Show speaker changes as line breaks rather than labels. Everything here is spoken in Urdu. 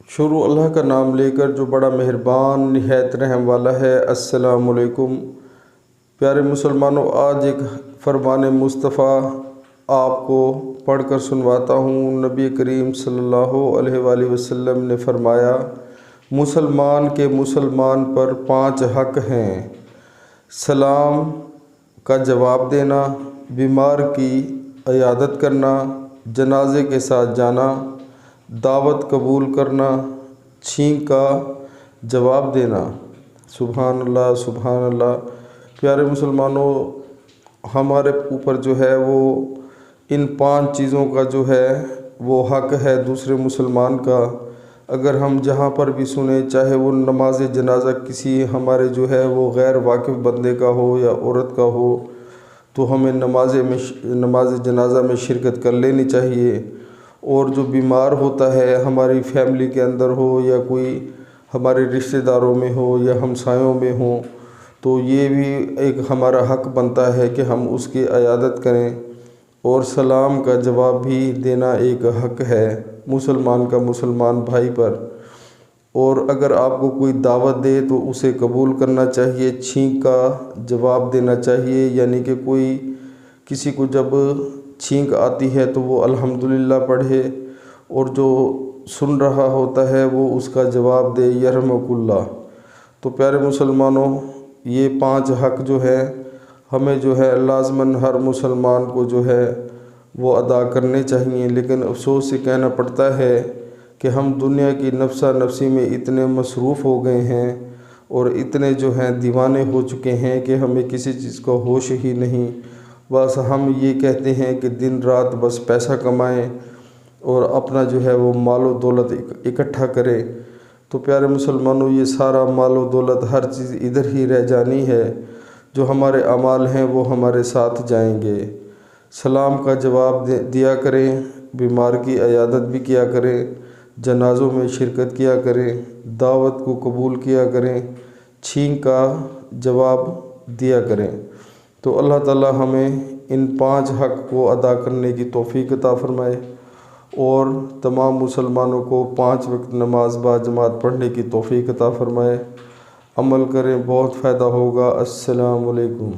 شروع اللہ کا نام لے کر جو بڑا مہربان نہایت رحم والا ہے۔ السلام علیکم پیارے مسلمانوں، آج ایک فرمان مصطفیٰ آپ کو پڑھ کر سنواتا ہوں۔ نبی کریم صلی اللہ علیہ وآلہ وسلم نے فرمایا، مسلمان کے مسلمان پر 5 حق ہیں: سلام کا جواب دینا، بیمار کی عیادت کرنا، جنازے کے ساتھ جانا، دعوت قبول کرنا، چھینک کا جواب دینا۔ سبحان اللہ، سبحان اللہ۔ پیارے مسلمانوں، ہمارے اوپر جو ہے وہ ان 5 چیزوں کا جو ہے وہ حق ہے دوسرے مسلمان کا۔ اگر ہم جہاں پر بھی سنیں، چاہے وہ نماز جنازہ کسی ہمارے جو ہے وہ غیر واقف بندے کا ہو یا عورت کا ہو، تو ہمیں نماز جنازہ میں شرکت کر لینی چاہیے۔ اور جو بیمار ہوتا ہے ہماری فیملی کے اندر ہو یا کوئی ہمارے رشتہ داروں میں ہو یا ہمسایوں میں ہو، تو یہ بھی ایک ہمارا حق بنتا ہے کہ ہم اس کی عیادت کریں۔ اور سلام کا جواب بھی دینا ایک حق ہے مسلمان کا مسلمان بھائی پر۔ اور اگر آپ کو کوئی دعوت دے تو اسے قبول کرنا چاہیے، چھینک کا جواب دینا چاہیے، یعنی کہ کوئی کسی کو جب چھینک آتی ہے تو وہ الحمدللہ پڑھے، اور جو سن رہا ہوتا ہے وہ اس کا جواب دے یرحمک اللہ۔ تو پیارے مسلمانوں، یہ 5 حق جو ہے ہمیں جو ہے لازماً ہر مسلمان کو جو ہے وہ ادا کرنے چاہیے۔ لیکن افسوس سے کہنا پڑتا ہے کہ ہم دنیا کی نفسا نفسی میں اتنے مصروف ہو گئے ہیں اور اتنے جو ہیں دیوانے ہو چکے ہیں کہ ہمیں کسی چیز کا ہوش ہی نہیں۔ بس ہم یہ کہتے ہیں کہ دن رات بس پیسہ کمائیں اور اپنا جو ہے وہ مال و دولت اکٹھا کرے۔ تو پیارے مسلمانوں، یہ سارا مال و دولت ہر چیز ادھر ہی رہ جانی ہے، جو ہمارے اعمال ہیں وہ ہمارے ساتھ جائیں گے۔ سلام کا جواب دیا کریں، بیمار کی عیادت بھی کیا کریں، جنازوں میں شرکت کیا کریں، دعوت کو قبول کیا کریں، چھینک کا جواب دیا کریں۔ تو اللہ تعالی ہمیں ان 5 حق کو ادا کرنے کی توفیق عطا فرمائے، اور تمام مسلمانوں کو 5 وقت نماز باجماعت پڑھنے کی توفیق عطا فرمائے۔ عمل کریں، بہت فائدہ ہوگا۔ السلام علیکم۔